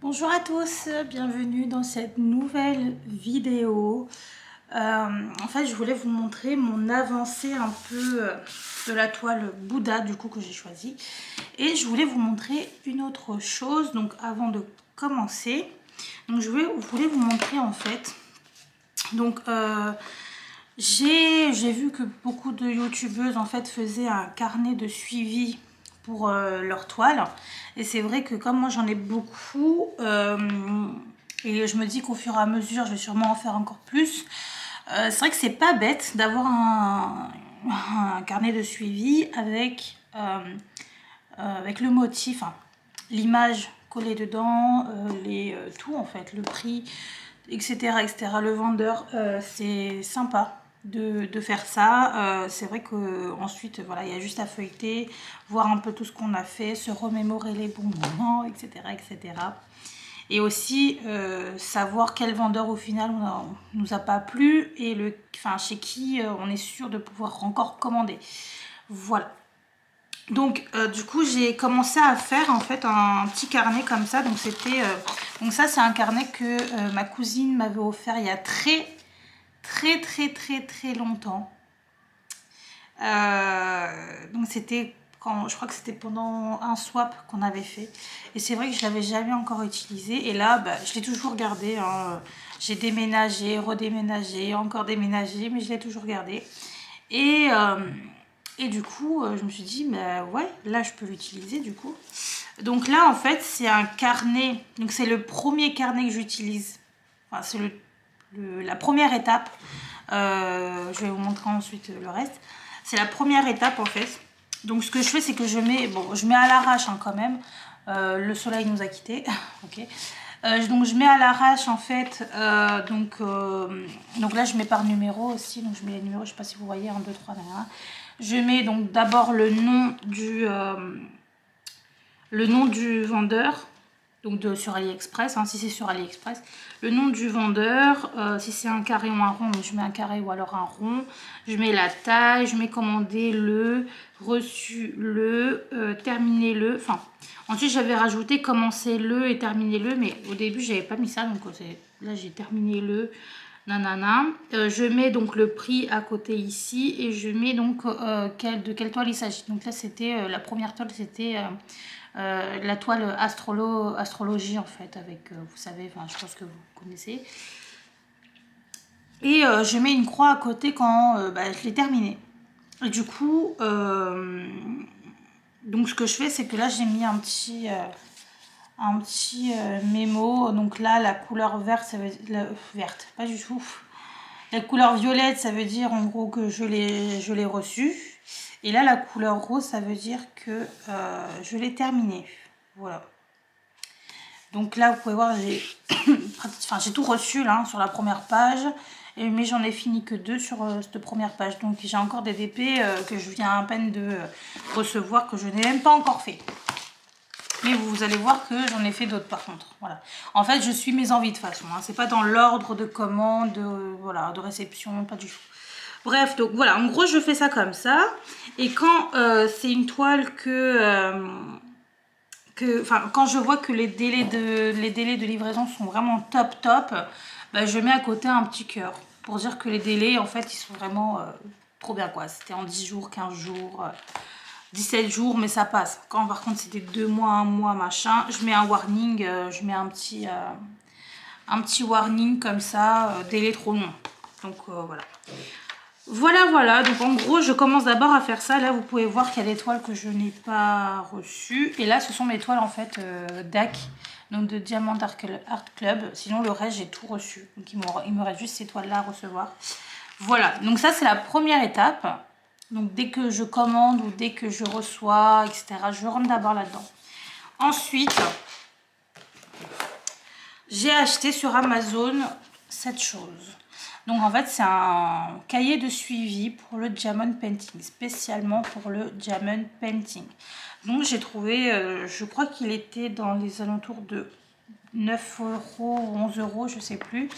Bonjour à tous, bienvenue dans cette nouvelle vidéo. En fait, je voulais vous montrer mon avancée un peu de la toile Bouddha du coup que j'ai choisi. Et je voulais vous montrer une autre chose, donc avant de commencer. Donc je voulais vous montrer en fait. Donc j'ai vu que beaucoup de youtubeuses en fait faisaient un carnet de suivi pour leur toile, et c'est vrai que comme moi j'en ai beaucoup et je me dis qu'au fur et à mesure je vais sûrement en faire encore plus, c'est vrai que c'est pas bête d'avoir un carnet de suivi avec avec le motif, hein, l'image collée dedans, tout en fait, le prix, etc., etc., le vendeur. C'est sympa de faire ça. C'est vrai que ensuite voilà, il y a juste à feuilleter, voir un peu tout ce qu'on a fait, se remémorer les bons moments, etc., etc. Et aussi savoir quel vendeur au final nous a pas plu et chez qui on est sûr de pouvoir encore commander. Voilà. Donc du coup j'ai commencé à faire en fait un petit carnet comme ça. Donc c'était donc ça c'est un carnet que ma cousine m'avait offert il y a très longtemps. Donc c'était quand je crois que c'était pendant un swap qu'on avait fait, et c'est vrai que je l'avais jamais encore utilisé, et là bah, je l'ai toujours gardé, hein. J'ai déménagé, redéménagé, encore déménagé, mais je l'ai toujours gardé. Et du coup, je me suis dit, bah ouais, là je peux l'utiliser du coup. Donc là, en fait, c'est un carnet. Donc c'est le premier carnet que j'utilise. Enfin, c'est la première étape. Je vais vous montrer ensuite le reste. C'est la première étape en fait. Donc ce que je fais, c'est que je mets à l'arrache hein, quand même. Le soleil nous a quittés. Ok. Donc je mets à l'arrache en fait. Donc là, je mets par numéro aussi. Donc je mets les numéros, je sais pas si vous voyez, 1, 2, 3, 1. Je mets donc d'abord le nom du vendeur, donc sur AliExpress, hein, si c'est sur AliExpress, le nom du vendeur, si c'est un carré ou un rond, je mets un carré ou alors un rond, je mets la taille, je mets commandé le, reçu le, terminé le, enfin, ensuite j'avais rajouté commencé le et terminé le, mais au début j'avais pas mis ça, donc là j'ai terminé le, nanana. Je mets donc le prix à côté ici, et je mets donc de quelle toile il s'agit. Donc là c'était la première toile, c'était la toile astrologie en fait, avec vous savez, enfin je pense que vous connaissez. Et je mets une croix à côté quand je l'ai terminé. Et du coup donc ce que je fais, c'est que là j'ai mis un petit mémo. Donc là la couleur verte, ça veut dire verte, pas du tout. La couleur violette, ça veut dire en gros que je l'ai reçu. Et là la couleur rose, ça veut dire que je l'ai terminé. Voilà. Donc là vous pouvez voir, j'ai tout reçu là sur la première page, mais j'en ai fini que 2 sur cette première page. Donc j'ai encore des DP que je viens à peine de recevoir, que je n'ai même pas encore fait. Mais vous allez voir que j'en ai fait d'autres par contre. Voilà. En fait, je suis mes envies de façon. Hein. C'est pas dans l'ordre de commande, voilà, de réception, pas du tout. Bref, donc voilà. En gros, je fais ça comme ça. Et quand c'est une toile quand je vois que les délais de livraison sont vraiment top, bah, je mets à côté un petit cœur pour dire que les délais, en fait, ils sont vraiment trop bien, quoi. C'était en 10 jours, 15 jours. 17 jours, mais ça passe. Quand par contre c'était 2 mois, 1 mois, machin, je mets un warning, je mets un petit warning comme ça, délai trop long. Donc voilà. Voilà, donc en gros je commence d'abord à faire ça. Là vous pouvez voir qu'il y a des toiles que je n'ai pas reçues. Et là ce sont mes toiles en fait DAC, donc de Diamond Art Club. Sinon le reste j'ai tout reçu. Donc il me reste juste ces toiles là à recevoir. Voilà, donc ça c'est la première étape. Donc dès que je commande ou dès que je reçois, etc., je rentre d'abord là-dedans. Ensuite, j'ai acheté sur Amazon cette chose. Donc en fait, c'est un cahier de suivi pour le Diamond Painting, spécialement pour le Diamond Painting. Donc j'ai trouvé, je crois qu'il était dans les alentours de 9 € ou 11 €, je sais plus.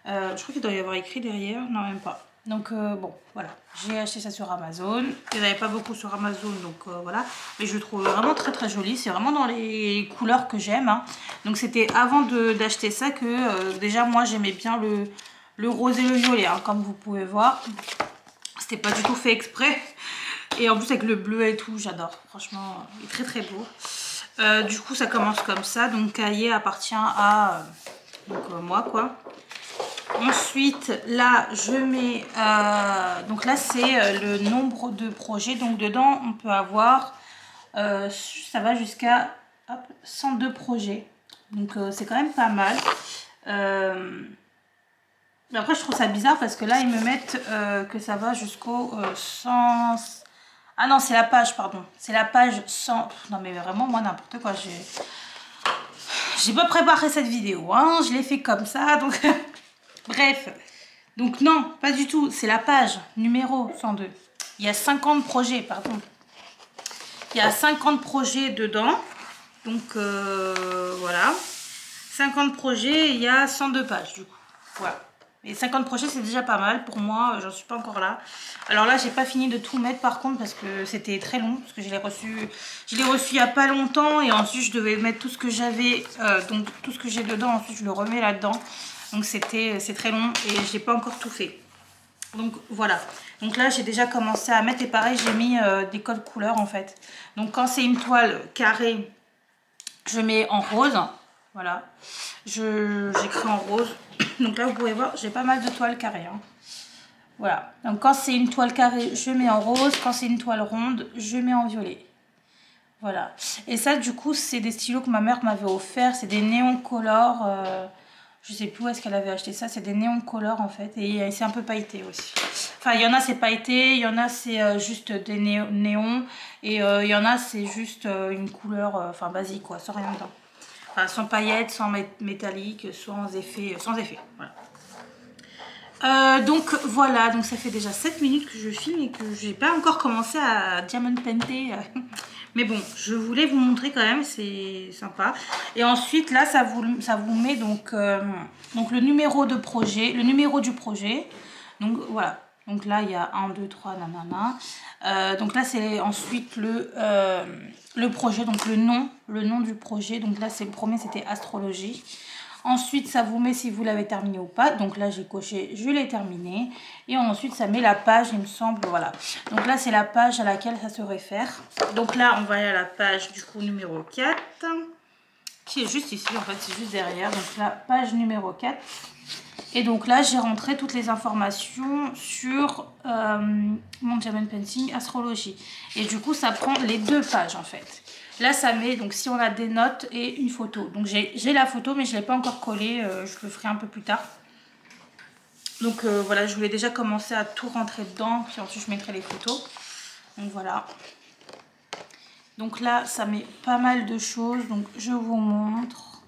Je crois qu'il doit y avoir écrit derrière, non même pas. Donc bon, voilà, j'ai acheté ça sur Amazon. Il n'y en avait pas beaucoup sur Amazon, donc voilà. Mais je le trouve vraiment très très joli. C'est vraiment dans les couleurs que j'aime. Hein. Donc c'était avant d'acheter ça que déjà moi j'aimais bien le rose et le violet, hein, comme vous pouvez voir. C'était pas du tout fait exprès. Et en plus avec le bleu et tout, j'adore. Franchement, il est très très beau. Du coup ça commence comme ça. Donc cahier appartient à moi quoi. Ensuite, là, je mets... donc là, c'est le nombre de projets. Donc dedans, on peut avoir... ça va jusqu'à 102 projets. Donc c'est quand même pas mal. Mais après, je trouve ça bizarre parce que là, ils me mettent que ça va jusqu'au 100... Ah non, c'est la page, pardon. C'est la page 100... Non mais vraiment, moi, n'importe quoi. J'ai pas préparé cette vidéo. Hein. Je l'ai fait comme ça, donc... Bref, donc non, pas du tout, c'est la page numéro 102. Il y a 50 projets, pardon. Il y a 50 projets dedans, donc voilà. 50 projets, il y a 102 pages du coup, voilà. Et 50 projets, c'est déjà pas mal pour moi, j'en suis pas encore là. Alors là, j'ai pas fini de tout mettre par contre parce que c'était très long, parce que je l'ai reçu il y a pas longtemps et ensuite je devais mettre tout ce que j'avais, donc tout ce que j'ai dedans, ensuite je le remets là-dedans. Donc c'est très long et j'ai pas encore tout fait. Donc voilà. Donc là j'ai déjà commencé à mettre et pareil j'ai mis des codes couleurs en fait. Donc quand c'est une toile carrée, je mets en rose. Voilà. J'écris en rose. Donc là vous pouvez voir j'ai pas mal de toiles carrées. Hein. Voilà. Donc quand c'est une toile carrée, je mets en rose. Quand c'est une toile ronde, je mets en violet. Voilà. Et ça du coup c'est des stylos que ma mère m'avait offert. C'est des néons color. Je sais plus où est-ce qu'elle avait acheté ça. C'est des néons color en fait. Et c'est un peu pailleté aussi. Enfin, il y en a c'est pailleté. Il y en a c'est juste des néons. Et il y en a c'est juste une couleur enfin basique quoi. Sans rien dedans. Enfin, sans paillettes, sans métallique, sans effet. Voilà. Donc voilà. Donc ça fait déjà 7 minutes que je filme et que j'ai pas encore commencé à diamond painter. Mais bon, je voulais vous montrer quand même, c'est sympa. Et ensuite, là, ça vous met donc le numéro de projet, le numéro du projet. Donc voilà. Donc là, il y a 1, 2, 3, nanana. Donc là, c'est ensuite le projet, donc le nom du projet. Donc là, c'est le premier, c'était astrologie. Ensuite, ça vous met si vous l'avez terminé ou pas. Donc là, j'ai coché, je l'ai terminé. Et ensuite, ça met la page, il me semble. Voilà. Donc là, c'est la page à laquelle ça se réfère. Donc là, on va aller à la page du coup numéro 4. Qui est juste ici, en fait, c'est juste derrière. Donc la page numéro 4. Et donc là, j'ai rentré toutes les informations sur mon diamond painting astrologie. Et du coup, ça prend les 2 pages en fait. Là, ça met, donc si on a des notes et une photo. Donc j'ai la photo, mais je ne l'ai pas encore collée. Je le ferai un peu plus tard. Donc voilà, je voulais déjà commencer à tout rentrer dedans. Puis ensuite, je mettrai les photos. Donc voilà. Donc là, ça met pas mal de choses. Donc je vous montre.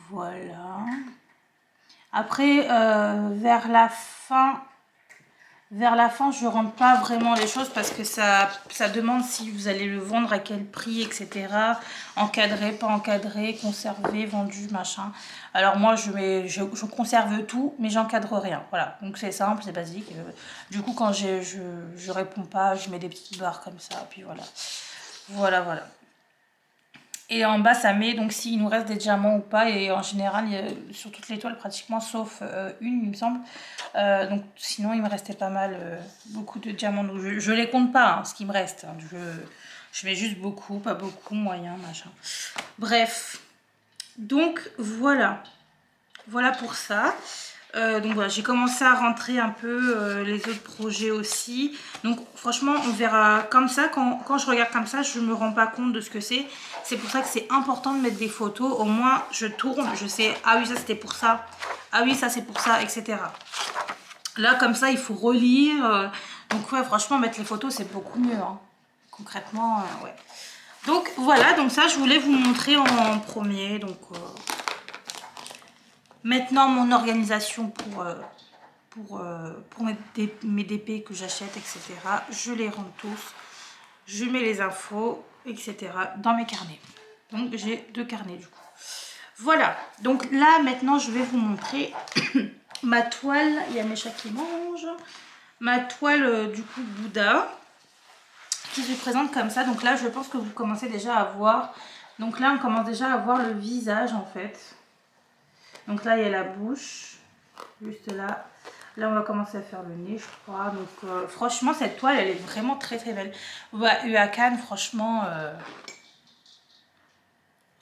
Voilà. Après, vers la fin, je rentre pas vraiment les choses parce que ça demande si vous allez le vendre, à quel prix, etc. Encadré, pas encadré, conservé, vendu, machin. Alors moi, je conserve tout, mais j'encadre rien. Voilà, donc c'est simple, c'est basique. Du coup, quand je réponds pas, je mets des petites barres comme ça, puis voilà. Voilà. Et en bas, ça met donc s'il nous reste des diamants ou pas. Et en général, sur toutes les toiles, pratiquement, sauf une, il me semble. Donc sinon, il me restait pas mal, beaucoup de diamants. Donc je les compte pas, hein, ce qui me reste. Hein. Je mets juste beaucoup, pas beaucoup, moyen, machin. Bref. Donc voilà. Voilà pour ça. Donc voilà, j'ai commencé à rentrer un peu les autres projets aussi. Donc franchement, on verra comme ça. Quand je regarde comme ça, je ne me rends pas compte de ce que c'est. C'est pour ça que c'est important de mettre des photos. Au moins, je tourne, je sais, ah oui, ça c'était pour ça. Ah oui, ça c'est pour ça, etc. Là, comme ça, il faut relire. Donc ouais, franchement, mettre les photos, c'est beaucoup mieux. Hein. Concrètement, ouais. Donc voilà, donc ça, je voulais vous montrer en premier. Donc... Maintenant, mon organisation pour mes DP que j'achète, etc. Je les rentre tous. Je mets les infos, etc. dans mes carnets. Donc, j'ai 2 carnets du coup. Voilà. Donc là, maintenant, je vais vous montrer ma toile, il y a mes chats qui mangent. Ma toile du coup Bouddha qui se présente comme ça. Donc là je pense que vous commencez déjà à voir. Donc là on commence déjà à voir le visage en fait. Donc là il y a la bouche, juste là. Là on va commencer à faire le nez je crois. Donc franchement cette toile elle est vraiment très très belle. Eu à Cannes franchement...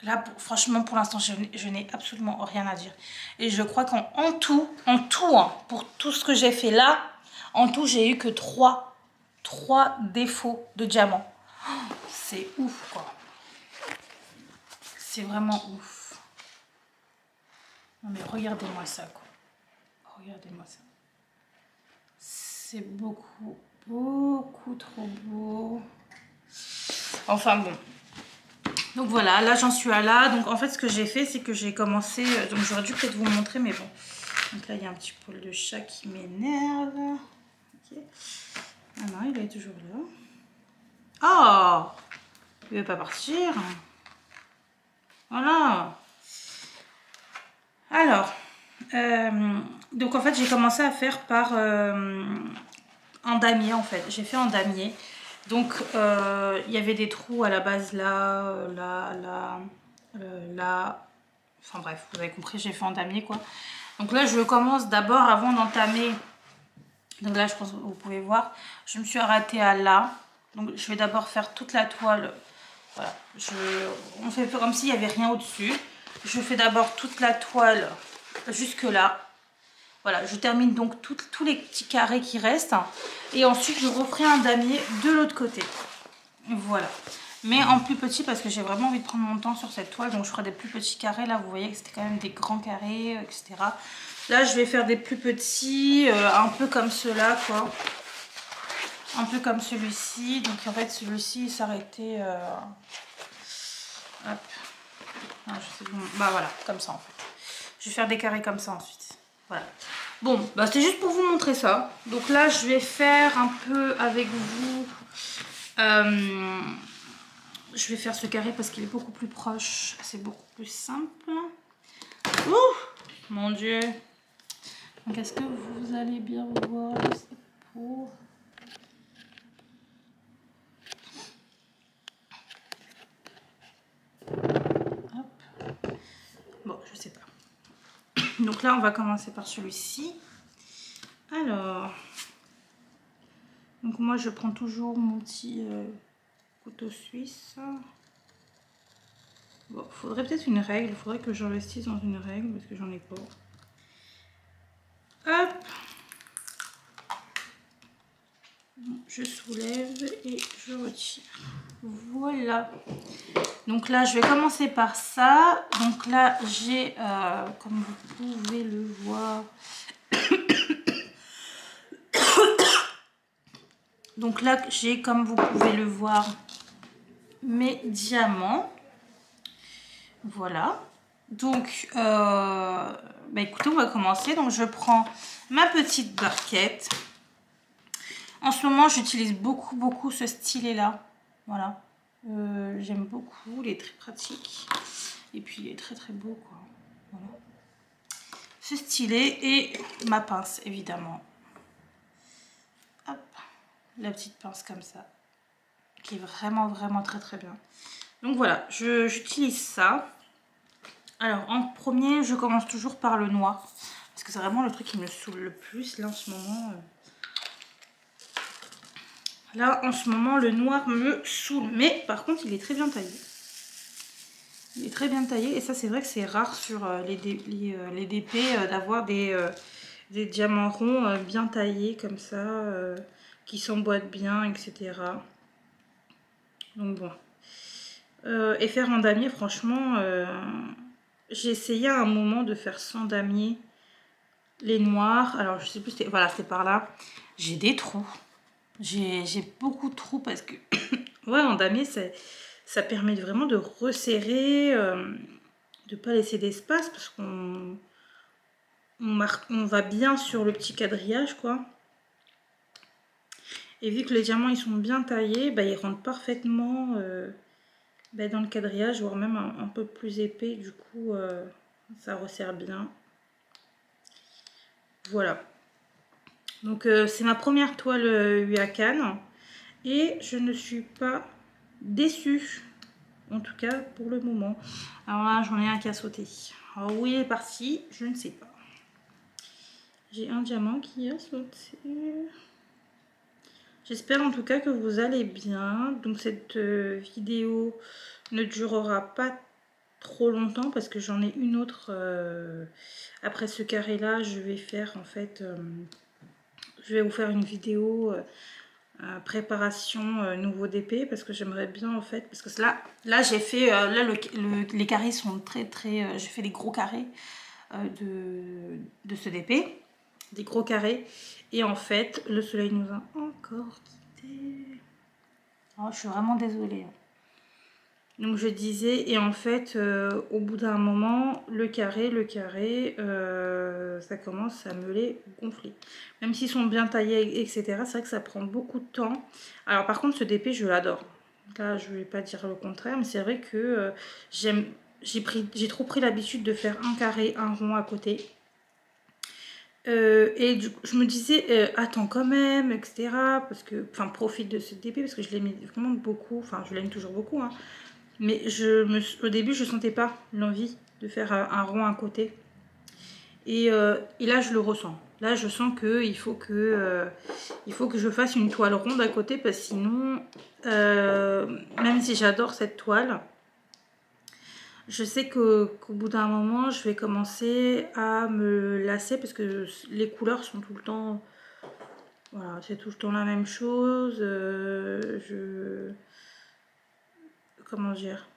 Là, franchement, pour l'instant, je n'ai absolument rien à dire. Et je crois qu'en tout, hein, pour tout ce que j'ai fait là, en tout, j'ai eu que 3 défauts de diamant. Oh, c'est ouf, quoi. C'est vraiment ouf. Non, mais regardez-moi ça, quoi. Regardez-moi ça. C'est beaucoup, beaucoup trop beau. Enfin, bon. Donc voilà, là j'en suis à là. Donc en fait ce que j'ai fait c'est que j'ai commencé, donc j'aurais dû peut-être vous montrer mais bon. Donc là il y a un petit poil de chat qui m'énerve. Okay. Ah non, il est toujours là. Oh, il veut pas partir. Voilà. Alors, donc en fait j'ai commencé à faire par en damier en fait. J'ai fait en damier. Donc il y avait des trous à la base là, là, enfin bref, vous avez compris, j'ai fait en damier quoi. Donc là je commence d'abord avant d'entamer, donc là je pense que vous pouvez voir, je me suis arrêtée à là. Donc je vais d'abord faire toute la toile, voilà, on fait comme s'il n'y avait rien au-dessus. Je fais d'abord toute la toile jusque là. Voilà, je termine donc tous les petits carrés qui restent. Et ensuite, je referai un damier de l'autre côté. Voilà. Mais en plus petit parce que j'ai vraiment envie de prendre mon temps sur cette toile. Donc, je ferai des plus petits carrés. Là, vous voyez que c'était quand même des grands carrés, etc. Là, je vais faire des plus petits, un peu comme ceux-là, quoi. Un peu comme celui-ci. Donc, en fait, celui-ci s'arrêtait... Hop. Ah, je sais bon. Bah, voilà, comme ça, en fait. Je vais faire des carrés comme ça ensuite. Voilà. Bon, bah c'était juste pour vous montrer ça. Donc là, je vais faire un peu avec vous. Je vais faire ce carré parce qu'il est beaucoup plus proche. C'est beaucoup plus simple. Ouh, mon Dieu. Donc est-ce que vous allez bien voir les épaules? Hop. Bon, je sais pas. Donc là, on va commencer par celui-ci. Alors, donc moi, je prends toujours mon petit couteau suisse. Bon, faudrait peut-être une règle. Il faudrait que j'investisse dans une règle parce que j'en ai pas. Hop. Je soulève et je retire. Voilà. Donc là, je vais commencer par ça. Donc là, j'ai, comme vous pouvez le voir... Donc là, j'ai, comme vous pouvez le voir, mes diamants. Voilà. Donc, bah écoutez, on va commencer. Donc, je prends ma petite barquette. En ce moment, j'utilise beaucoup ce stylet-là. Voilà. J'aime beaucoup. Il est très pratique. Et puis, il est très beau, quoi. Voilà. Ce stylet et ma pince, évidemment. Hop. La petite pince comme ça. Qui est vraiment très bien. Donc, voilà. J'utilise ça. Alors, en premier, je commence toujours par le noir. Parce que c'est vraiment le truc qui me saoule le plus, là, en ce moment. Là, en ce moment, le noir me saoule. Mais, par contre, il est très bien taillé. Il est très bien taillé. Et ça, c'est vrai que c'est rare sur les DP d'avoir des diamants ronds bien taillés, comme ça, qui s'emboîtent bien, etc. Donc, bon. Et faire en damier, franchement... j'ai essayé à un moment de faire sans damier les noirs. Alors, je sais plus, voilà, c'est par là. J'ai des trous. J'ai beaucoup de trous parce que, ouais, en damier, ça permet vraiment de resserrer, de pas laisser d'espace parce qu'on on va bien sur le petit quadrillage, quoi. Et vu que les diamants, ils sont bien taillés, bah, ils rentrent parfaitement bah, dans le quadrillage, voire même un peu plus épais. Du coup, ça resserre bien. Voilà. Donc c'est ma première toile Huacan et je ne suis pas déçue, en tout cas pour le moment. Alors là j'en ai un qui a sauté. Alors où il est parti, je ne sais pas. J'ai un diamant qui a sauté. J'espère en tout cas que vous allez bien. Donc cette vidéo ne durera pas trop longtemps parce que j'en ai une autre après ce carré là. Je vais faire en fait je vais vous faire une vidéo préparation nouveau DP parce que j'aimerais bien en fait, parce que là j'ai fait là les carrés sont très j'ai fait des gros carrés de ce DP, des gros carrés, et en fait le soleil nous a encore quitté. Oh, je suis vraiment désolée. Donc je disais, et en fait au bout d'un moment le carré ça commence à me les gonfler, même s'ils sont bien taillés etc. C'est vrai que ça prend beaucoup de temps. Alors par contre ce DP je l'adore, là je vais pas dire le contraire, mais c'est vrai que j'ai trop pris l'habitude de faire un carré, un rond à côté. Et je me disais attends quand même etc, parce que enfin profite de ce DP parce que je l'aime vraiment beaucoup, enfin je l'aime toujours beaucoup hein. Mais au début, je sentais pas l'envie de faire un rond à côté. Et là, je le ressens. Là, je sens qu'il faut que je fasse une toile ronde à côté. Parce que sinon, même si j'adore cette toile, je sais qu'au bout d'un moment, je vais commencer à me lasser. Parce que les couleurs sont tout le temps... Voilà, c'est tout le temps la même chose. Comment dire ?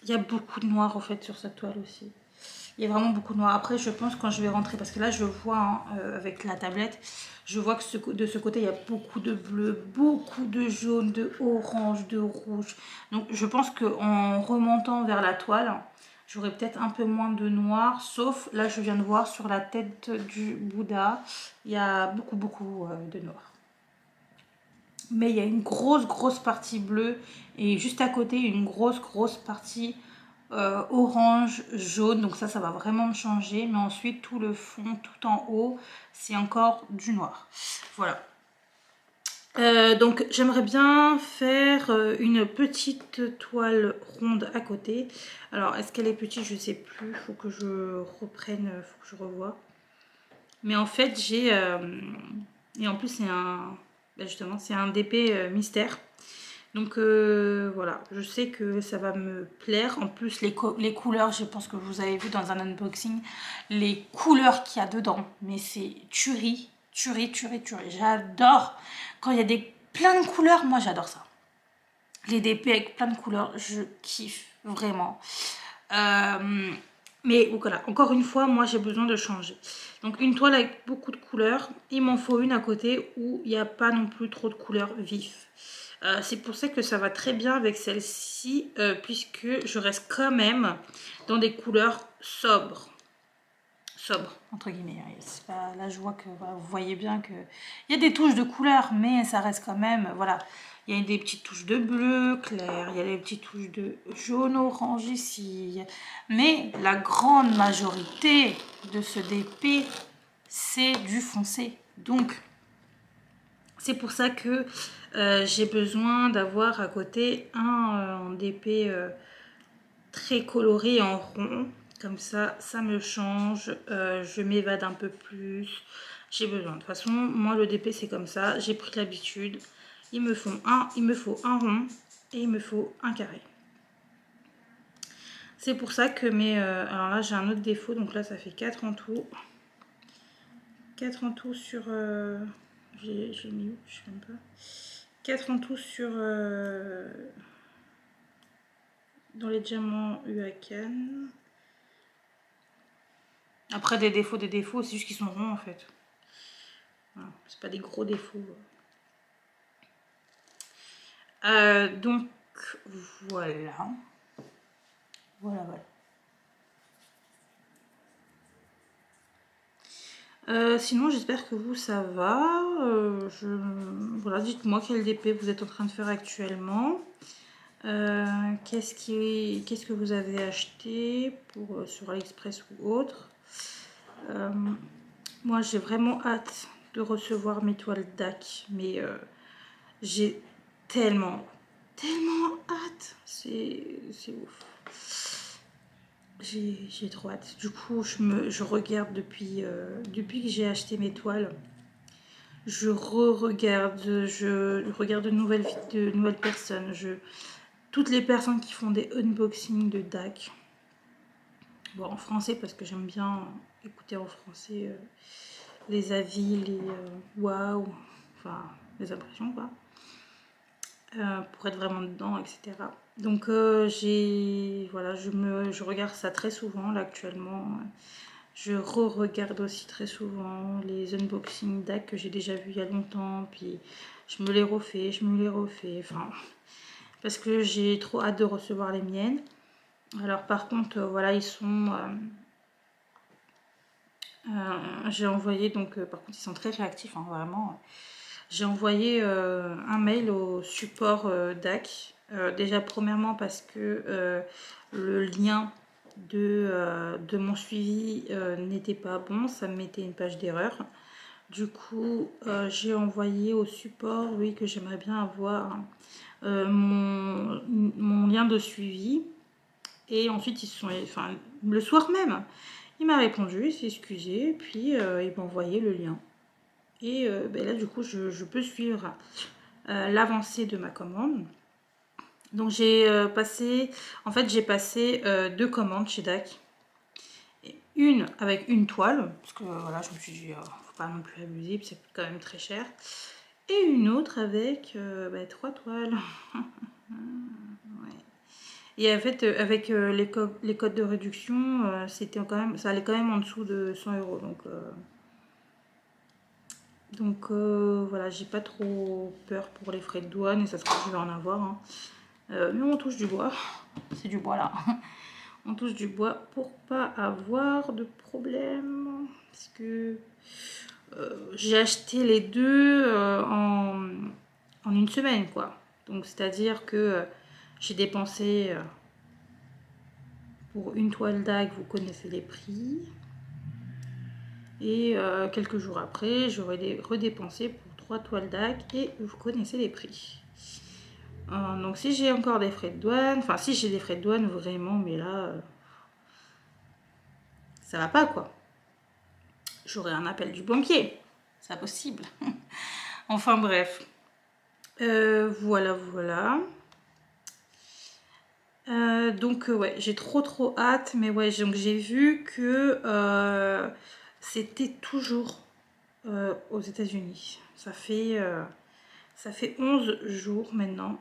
Il y a beaucoup de noir en fait sur cette toile aussi. Il y a vraiment beaucoup de noir. Après je pense quand je vais rentrer, parce que là je vois hein, avec la tablette, je vois que de ce côté il y a beaucoup de bleu, beaucoup de jaune, de orange, de rouge. Donc je pense qu'en remontant vers la toile, j'aurai peut-être un peu moins de noir. Sauf là je viens de voir sur la tête du Bouddha, il y a beaucoup de noir. Mais il y a une grosse partie bleue et juste à côté une grosse partie orange, jaune. Donc ça va vraiment me changer. Mais ensuite tout le fond, tout en haut, c'est encore du noir. Voilà. Donc j'aimerais bien faire une petite toile ronde à côté. Alors est-ce qu'elle est petite? Je sais plus. Faut que je reprenne, faut que je revoie. Mais en fait j'ai... et en plus c'est un... Ben justement, c'est un DP mystère. Donc voilà, je sais que ça va me plaire. En plus, les couleurs, je pense que vous avez vu dans un unboxing, les couleurs qu'il y a dedans. Mais c'est tuerie. J'adore quand il y a plein de couleurs. Moi, j'adore ça. Les DP avec plein de couleurs, je kiffe vraiment. Mais voilà, encore une fois, moi j'ai besoin de changer. Donc une toile avec beaucoup de couleurs, il m'en faut une à côté où il n'y a pas non plus trop de couleurs vives. C'est pour ça que ça va très bien avec celle-ci, puisque je reste quand même dans des couleurs sobres. Sobres, entre guillemets. Pas, là je vois que voilà, vous voyez bien qu'il y a des touches de couleurs, mais ça reste quand même, voilà. Il y a des petites touches de bleu clair, il y a des petites touches de jaune orange ici. Mais la grande majorité de ce DP, c'est du foncé. Donc, c'est pour ça que j'ai besoin d'avoir à côté un DP très coloré en rond. Comme ça, ça me change. Je m'évade un peu plus. J'ai besoin. De toute façon, moi, le DP, c'est comme ça. J'ai pris l'habitude. Il me faut un rond et il me faut un carré. C'est pour ça que mes... alors là, j'ai un autre défaut. Donc là, ça fait 4 en tout. 4 en tout sur... j'ai mis où? Je sais même pas. 4 en tout sur... dans les diamants Huacan. Après, des défauts, c'est juste qu'ils sont ronds en fait. Voilà, c'est pas des gros défauts. Donc, voilà. Voilà. Sinon, j'espère que vous, ça va. Voilà, dites-moi quel DP vous êtes en train de faire actuellement. Qu'est-ce que vous avez acheté sur AliExpress ou autre. Moi, j'ai vraiment hâte de recevoir mes toiles DAC, mais j'ai tellement hâte. C'est ouf. J'ai trop hâte. Du coup, je regarde depuis que j'ai acheté mes toiles. Je regarde de nouvelles personnes. Toutes les personnes qui font des unboxings de DAC. Bon, en français, parce que j'aime bien écouter en français les avis, les waouh, enfin, les impressions, quoi. Pour être vraiment dedans, etc. Donc, voilà, je regarde ça très souvent, là, actuellement. Je re-regarde aussi très souvent les unboxings DAC que j'ai déjà vus il y a longtemps, puis je me les refais, enfin, parce que j'ai trop hâte de recevoir les miennes. Alors par contre, voilà, ils sont... j'ai envoyé, donc par contre ils sont très réactifs, hein, vraiment. J'ai envoyé un mail au support DAC, déjà premièrement parce que le lien de mon suivi n'était pas bon, ça me mettait une page d'erreur. Du coup, j'ai envoyé au support, oui, que j'aimerais bien avoir mon lien de suivi. Et ensuite, enfin, le soir même, il m'a répondu, il s'est excusé, puis il m'a envoyé le lien. Et ben là, du coup, je peux suivre l'avancée de ma commande. Donc, j'ai passé 2 commandes chez DAC. Une avec une toile, parce que voilà, je me suis dit, faut pas non plus abuser, puis c'est quand même très cher. Et une autre avec 3 toiles. Ouais. Et en fait, avec les codes de réduction, ça allait quand même en dessous de 100 €. Donc voilà, j'ai pas trop peur pour les frais de douane et ça se trouve que je vais en avoir. Hein. Mais on touche du bois. C'est du bois là. On touche du bois pour pas avoir de problème. Parce que j'ai acheté les deux en une semaine, quoi. Donc c'est-à-dire que j'ai dépensé pour une toile DAC, vous connaissez les prix. Et quelques jours après, j'aurai redépensé pour 3 toiles DAC et vous connaissez les prix. Donc si j'ai encore des frais de douane, enfin si j'ai des frais de douane vraiment, mais là, ça va pas quoi. J'aurai un appel du banquier, c'est possible. Enfin bref. Voilà. Donc ouais, j'ai trop hâte, mais ouais, donc j'ai vu que c'était toujours aux États-Unis. Ça fait 11 jours maintenant.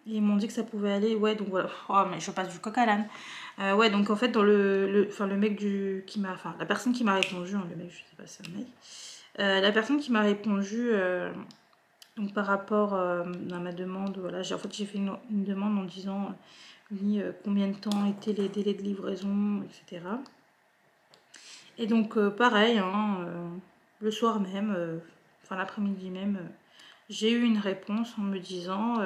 Et ils m'ont dit que ça pouvait aller, ouais, donc voilà. Oh, mais je passe du coq à l'âne. Ouais, donc en fait, dans le mec enfin, la personne qui m'a répondu, hein, le mec, je sais pas si c'est un mec. La personne qui m'a répondu, donc par rapport à ma demande, voilà, en fait, j'ai fait une demande en disant, oui, combien de temps étaient les délais de livraison, etc. Et donc, pareil, hein, le soir même, enfin l'après-midi même, j'ai eu une réponse en me disant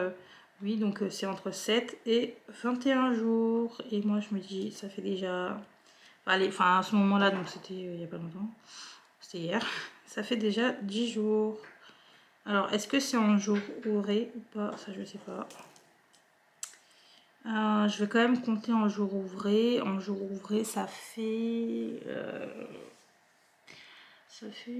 oui, donc c'est entre 7 et 21 jours. Et moi, je me dis, ça fait déjà... Allez, enfin, à ce moment-là, donc c'était il n'y a pas longtemps. C'était hier. Ça fait déjà 10 jours. Alors, est-ce que c'est en jour ouvré ou pas? Ça, je sais pas. Je vais quand même compter en jour ouvré. En jour ouvré, ça fait... ça fait...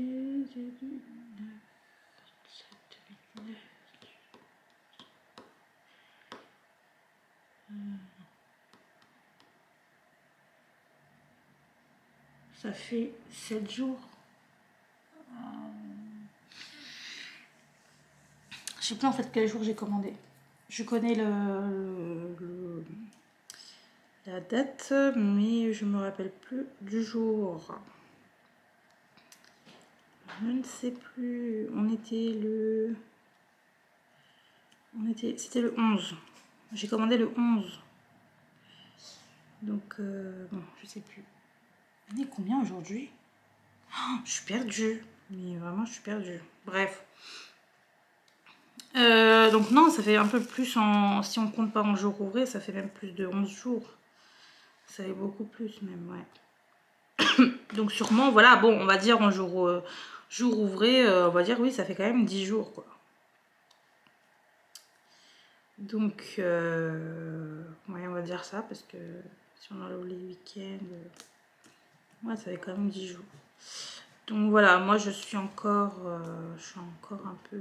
Ça fait 7 jours. Je sais plus en fait quel jour j'ai commandé. Je connais la date, mais je me rappelle plus du jour. Je ne sais plus. C'était le 11. J'ai commandé le 11. Donc, bon, je sais plus. On est combien aujourd'hui? Oh, je suis perdue. Mais vraiment, je suis perdue. Bref. Donc non, ça fait un peu plus si on compte pas en jours ouvrés, ça fait même plus de 11 jours. Ça fait beaucoup plus même, ouais. Donc sûrement, voilà, bon, on va dire en jour ouvré, on va dire oui, ça fait quand même 10 jours, quoi. Donc, ouais, on va dire ça, parce que si on enlève les week-ends, ouais, ça fait quand même 10 jours. Donc voilà, moi je suis encore un peu...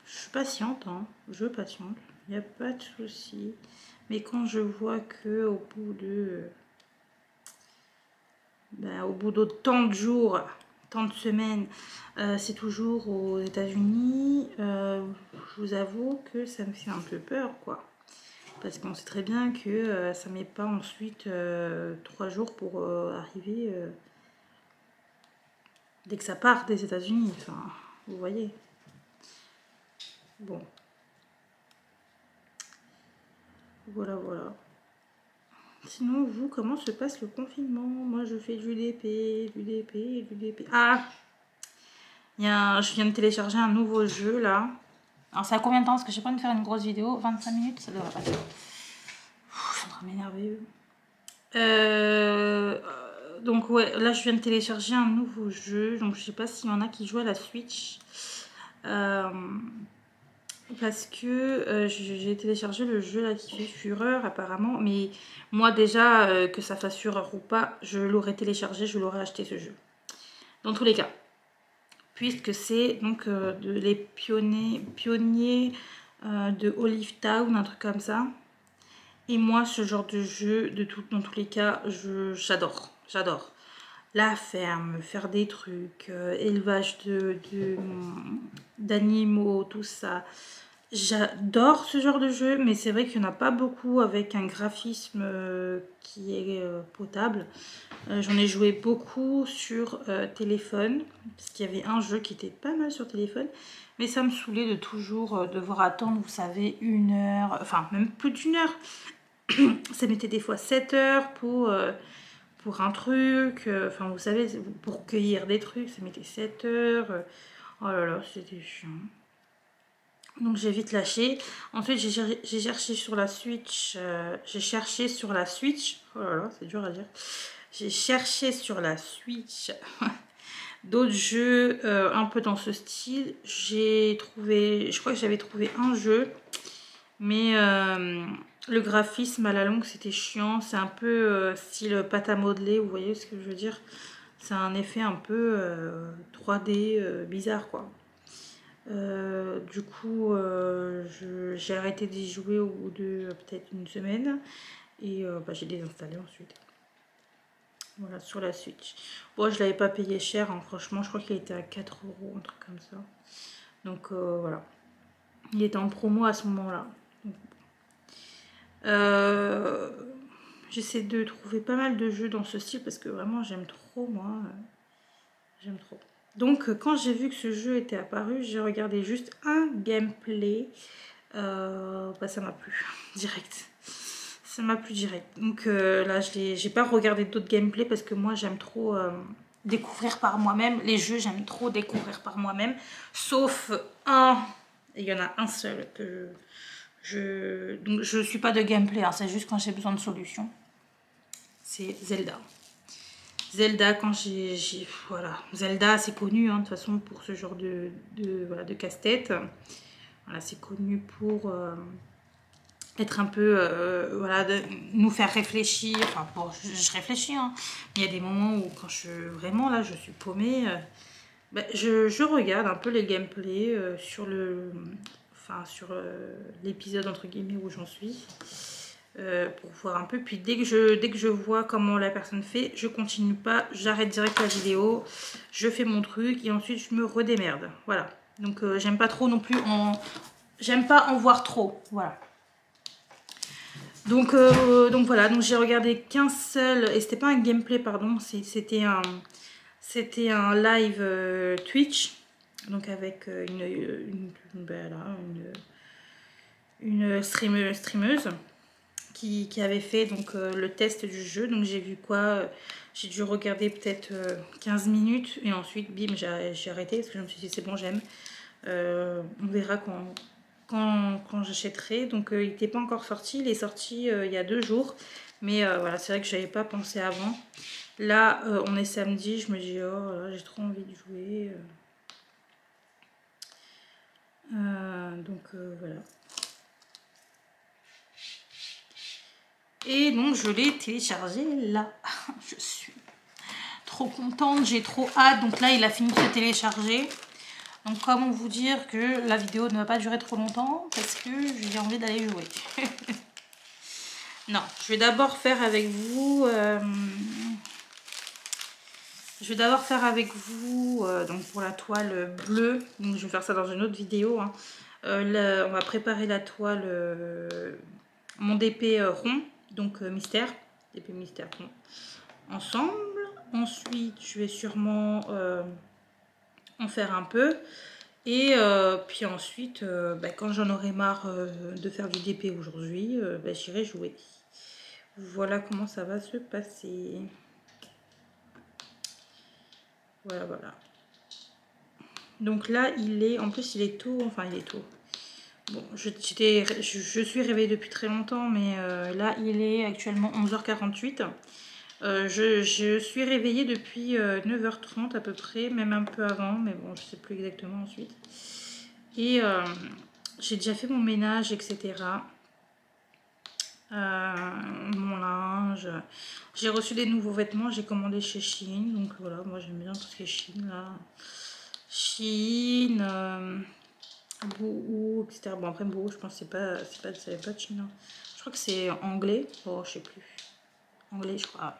Je suis patiente, hein, je patiente, il n'y a pas de souci. Mais quand je vois que au bout de tant de jours, tant de semaines, c'est toujours aux États-Unis, je vous avoue que ça me fait un peu peur, quoi. Parce qu'on sait très bien que ça met pas ensuite 3 jours pour arriver dès que ça part des États-Unis. Enfin, vous voyez. Bon. Voilà, voilà. Sinon, vous, comment se passe le confinement? Moi, je fais du DP, du DP, du DP. Ah! Je viens de télécharger un nouveau jeu, là. Alors, ça a combien de temps? Parce que j'ai pas envie de faire une grosse vidéo. 25 minutes, ça devrait pas faire. Je suis en train de m'énerver. Donc, ouais, là, je viens de télécharger un nouveau jeu. Donc, je sais pas s'il y en a qui jouent à la Switch. Parce que j'ai téléchargé le jeu là qui fait fureur apparemment, mais moi déjà que ça fasse fureur ou pas, je l'aurais téléchargé, je l'aurais acheté ce jeu. Dans tous les cas, puisque c'est donc les pionniers de Olive Town, un truc comme ça. Et moi ce genre de jeu, dans tous les cas, j'adore, j'adore. La ferme, faire des trucs, élevage d'animaux, tout ça. J'adore ce genre de jeu, mais c'est vrai qu'il n'y en a pas beaucoup avec un graphisme qui est potable. J'en ai joué beaucoup sur téléphone, parce qu'il y avait un jeu qui était pas mal sur téléphone, mais ça me saoulait de toujours devoir attendre, vous savez, 1 heure, enfin même plus d'1 heure. Ça mettait des fois 7 heures pour un truc, enfin vous savez, pour cueillir des trucs, ça mettait 7 heures. Oh là là, c'était chiant. Donc j'ai vite lâché. Ensuite j'ai cherché sur la Switch. Oh là là, c'est dur à dire. J'ai cherché sur la Switch d'autres jeux un peu dans ce style. Je crois que j'avais trouvé un jeu, mais le graphisme à la longue c'était chiant. C'est un peu style pâte à modeler, vous voyez ce que je veux dire? C'est un effet un peu 3D bizarre, quoi. Du coup, j'ai arrêté d'y jouer au bout de peut-être 1 semaine et j'ai désinstallé ensuite. Voilà, sur la Switch. Bon, je l'avais pas payé cher, hein, franchement, je crois qu'il était à 4 €, un truc comme ça. Donc voilà, il était en promo à ce moment-là. J'essaie de trouver pas mal de jeux dans ce style parce que vraiment j'aime trop, moi. J'aime trop. Donc quand j'ai vu que ce jeu était apparu, j'ai regardé juste un gameplay. Ça m'a plu direct. Ça m'a plu direct. Donc là, j'ai pas regardé d'autres gameplays parce que moi j'aime trop découvrir par moi-même. Les jeux, j'aime trop découvrir par moi-même. Sauf un, il y en a un seul que donc je suis pas de gameplay, hein, c'est juste quand j'ai besoin de solutions. C'est Zelda. Zelda, voilà, Zelda c'est connu hein, de toute façon pour ce genre de casse-tête. Voilà, c'est connu pour être un peu, voilà, de nous faire réfléchir. Enfin, bon, je réfléchis, hein. Il y a des moments où quand vraiment là, je suis paumée, je regarde un peu les gameplays sur l'épisode entre guillemets où j'en suis. Pour voir un peu, puis dès que je vois comment la personne fait, je continue pas, j'arrête direct la vidéo, je fais mon truc et ensuite je me redémerde, voilà. Donc j'aime pas trop non plus, j'aime pas en voir trop, voilà. Donc voilà, donc j'ai regardé qu'un seul, et c'était pas un gameplay pardon, c'était un live Twitch, donc avec une streameuse qui avait fait donc le test du jeu. Donc j'ai vu quoi, j'ai dû regarder peut-être 15 minutes et ensuite bim, j'ai arrêté parce que je me suis dit c'est bon, j'aime. On verra quand j'achèterai. Donc il n'était pas encore sorti, il est sorti il y a 2 jours, Mais voilà, c'est vrai que j'avais pas pensé avant. Là, on est samedi, je me dis, oh là, j'ai trop envie de jouer. Donc voilà. Et donc je l'ai téléchargé là. Je suis trop contente, j'ai trop hâte. Donc là, il a fini de se télécharger. Donc comment vous dire que la vidéo ne va pas durer trop longtemps parce que j'ai envie d'aller jouer. Non, je vais d'abord faire avec vous... donc pour la toile bleue, donc je vais faire ça dans une autre vidéo. Hein. On va préparer la toile, mon DP rond, donc mystère, DP mystère rond, ensemble. Ensuite, je vais sûrement en faire un peu. Et puis ensuite, quand j'en aurai marre de faire du DP aujourd'hui, j'irai jouer. Voilà comment ça va se passer. Voilà, voilà. Donc là, en plus il est tôt, enfin il est tôt. Bon, je suis réveillée depuis très longtemps, mais là il est actuellement 11h48. Je suis réveillée depuis 9h30 à peu près, même un peu avant, mais bon, je sais plus exactement ensuite. Et j'ai déjà fait mon ménage, etc. Mon linge. J'ai reçu des nouveaux vêtements, j'ai commandé chez Shein, donc voilà, moi j'aime bien tout ce qui est Shein là. Shein, Boohoo, etc. Bon après Boohoo, je pense que ça pas de Chine. Hein. Je crois que c'est anglais. Oh, je sais plus. Anglais, je crois.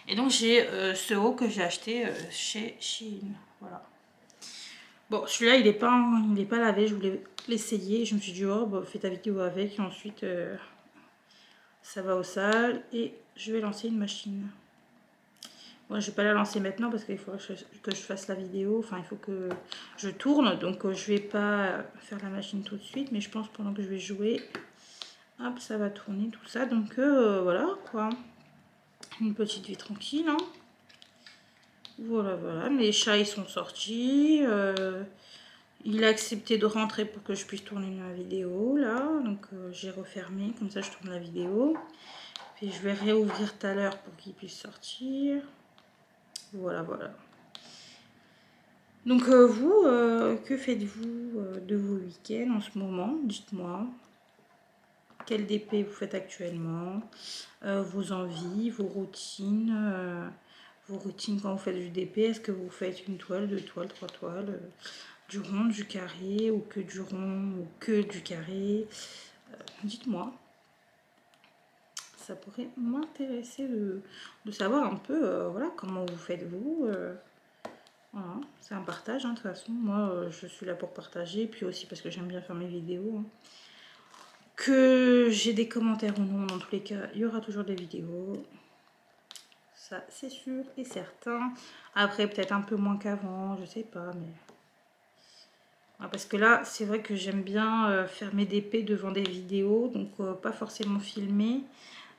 Et donc j'ai ce haut que j'ai acheté chez Shein. Voilà. Bon, celui-là il est pas lavé. Je voulais l'essayer. Je me suis dit oh bah, fais ta vidéo avec et ensuite ça va au sale et je vais lancer une machine. Bon, je vais pas la lancer maintenant parce qu'il faut que je fasse la vidéo. Enfin, il faut que je tourne. Donc, je vais pas faire la machine tout de suite. Mais je pense pendant que je vais jouer, hop, ça va tourner tout ça. Donc, voilà quoi. Une petite vie tranquille. Hein. Voilà, voilà. Mes chats, ils sont sortis. Il a accepté de rentrer pour que je puisse tourner la vidéo là. Donc, j'ai refermé. Comme ça, je tourne la vidéo. Puis, je vais réouvrir tout à l'heure pour qu'il puisse sortir. Voilà, voilà. Donc vous, que faites-vous de vos week-ends en ce moment? Dites-moi. Quel DP vous faites actuellement? Vos envies, vos routines quand vous faites du DP. Est-ce que vous faites une toile, deux toiles, trois toiles, du rond, du carré, ou que du rond, ou que du carré? Dites-moi. Ça pourrait m'intéresser de savoir un peu voilà, comment vous faites-vous. Voilà, c'est un partage, hein, de toute façon. Moi, je suis là pour partager, puis aussi parce que j'aime bien faire mes vidéos. Hein. Que j'ai des commentaires ou non, dans tous les cas, il y aura toujours des vidéos. Ça, c'est sûr et certain. Après, peut-être un peu moins qu'avant, je sais pas, mais... Ah, parce que là, c'est vrai que j'aime bien faire mes DP devant des vidéos, donc pas forcément filmer.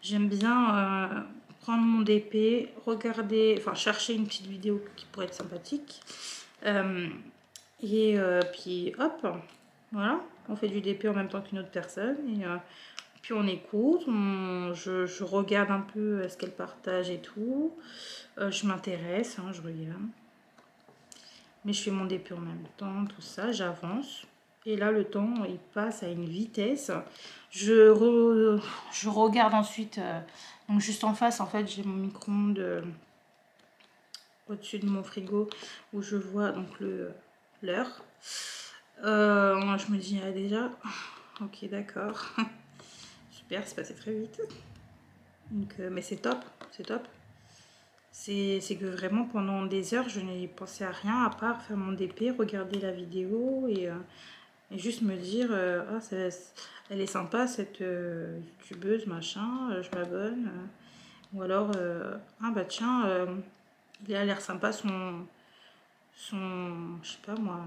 J'aime bien prendre mon DP, regarder, enfin chercher une petite vidéo qui pourrait être sympathique. Puis hop, voilà, on fait du DP en même temps qu'une autre personne. Et puis on écoute, je regarde un peu ce qu'elle partage et tout. Je m'intéresse, hein, je regarde. Mais je fais mon DP en même temps, tout ça, j'avance. Et là, le temps, il passe à une vitesse. Je regarde ensuite, donc juste en face, en fait, j'ai mon micro-ondes au-dessus de mon frigo où je vois donc l'heure. Je me dis, ah, déjà, ok, d'accord. Super, c'est passé très vite. Donc, mais c'est top, c'est top. C'est que vraiment pendant des heures, je n'ai pensé à rien à part faire mon DP, regarder la vidéo et juste me dire ah, elle est sympa cette youtubeuse, machin, je m'abonne. Ou alors, ah bah tiens, il a l'air sympa son je sais pas moi,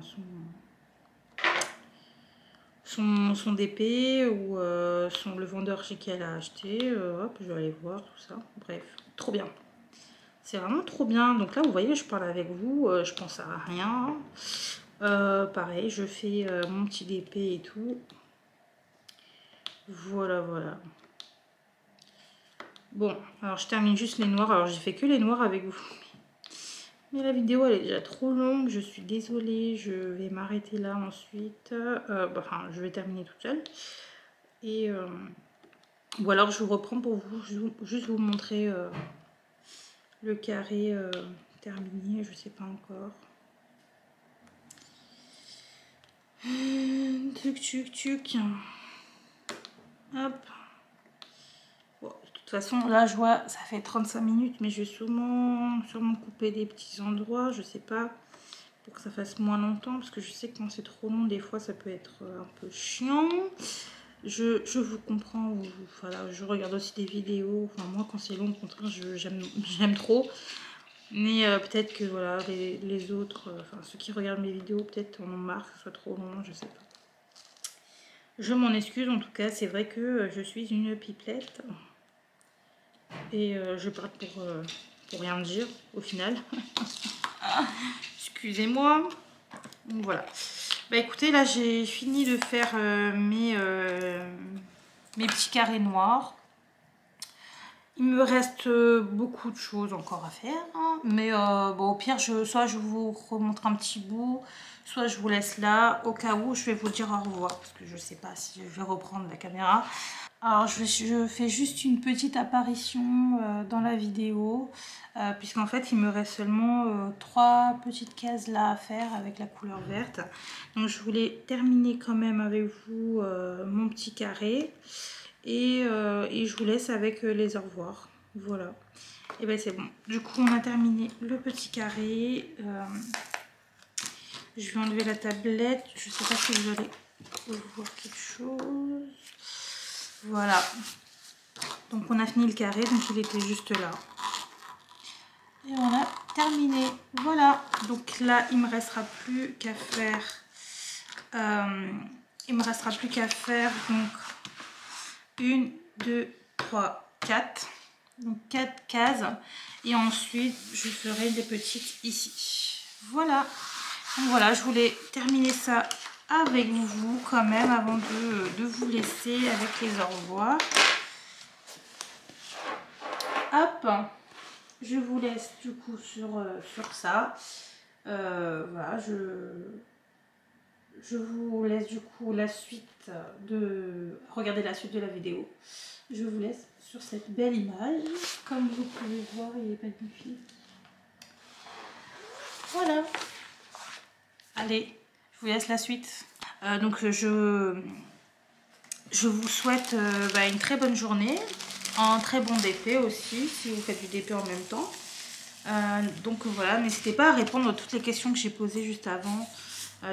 son DP ou le vendeur chez qui elle a acheté. Hop, je vais aller voir tout ça. Bref, trop bien. C'est vraiment trop bien. Donc là, vous voyez, je parle avec vous, je pense à rien. Pareil, je fais mon petit DP et tout. Voilà, voilà. Bon, alors je termine juste les noirs. Alors j'ai fait que les noirs avec vous. Mais la vidéo elle est déjà trop longue. Je suis désolée. Je vais m'arrêter là ensuite. Enfin, je vais terminer toute seule. Et ou alors je vous reprends pour vous juste vous montrer le carré terminé. Je sais pas encore. Tuc tuc tuc. Hop. Bon, de toute façon, là, je vois, ça fait 35 minutes, mais je vais sûrement couper des petits endroits, je sais pas, pour que ça fasse moins longtemps, parce que je sais que quand c'est trop long, des fois, ça peut être un peu chiant. Je vous comprends, voilà, je regarde aussi des vidéos, enfin, moi, quand c'est long, au contraire, j'aime trop. Mais peut-être que, voilà, les autres, enfin, ceux qui regardent mes vidéos, peut-être en ont marre que ce soit trop long, je sais pas. Je m'en excuse, en tout cas, c'est vrai que je suis une pipelette. Et je parle pour rien dire au final. Excusez-moi. Donc voilà. Bah écoutez, là j'ai fini de faire mes petits carrés noirs. Il me reste beaucoup de choses encore à faire. Hein. Mais bon, au pire, soit je vous remontre un petit bout, soit je vous laisse là. Au cas où, je vais vous dire au revoir. Parce que je sais pas si je vais reprendre la caméra. Alors je fais juste une petite apparition dans la vidéo puisqu'en fait il me reste seulement 3 petites cases là à faire avec la couleur verte. Donc je voulais terminer quand même avec vous mon petit carré et je vous laisse avec les au revoir. Voilà. Et ben c'est bon. Du coup on a terminé le petit carré. Je vais enlever la tablette. Je sais pas si vous allez voir quelque chose. Voilà, donc on a fini le carré, donc il était juste là. Et on a terminé, voilà. Donc là, il me restera plus qu'à faire, donc 1, 2, 3, 4. Donc 4 cases. Et ensuite, je ferai des petites ici. Voilà. Donc voilà, je voulais terminer ça avec vous quand même avant de vous laisser avec les au revoir. Hop, je vous laisse du coup sur ça. Voilà, je vous laisse du coup la suite de regarder la suite de la vidéo. Je vous laisse sur cette belle image. Comme vous pouvez voir, il est magnifique. Voilà. Allez, je vous laisse la suite. Donc je vous souhaite une très bonne journée. Un très bon DP aussi, si vous faites du DP en même temps. Donc voilà, n'hésitez pas à répondre à toutes les questions que j'ai posées juste avant.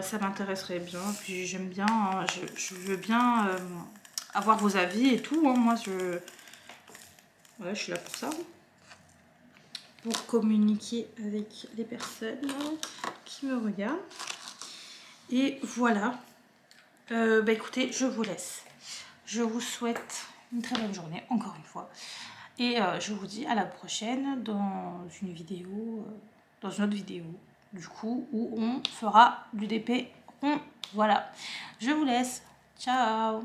Ça m'intéresserait bien. Puis j'aime bien, hein, je veux bien avoir vos avis et tout. Hein. Moi, je suis là pour ça. Pour communiquer avec les personnes qui me regardent. Et voilà. Écoutez, je vous laisse. Je vous souhaite une très bonne journée, encore une fois. Et je vous dis à la prochaine dans une vidéo, dans une autre vidéo, du coup, où on fera du DP rond. Voilà. Je vous laisse. Ciao!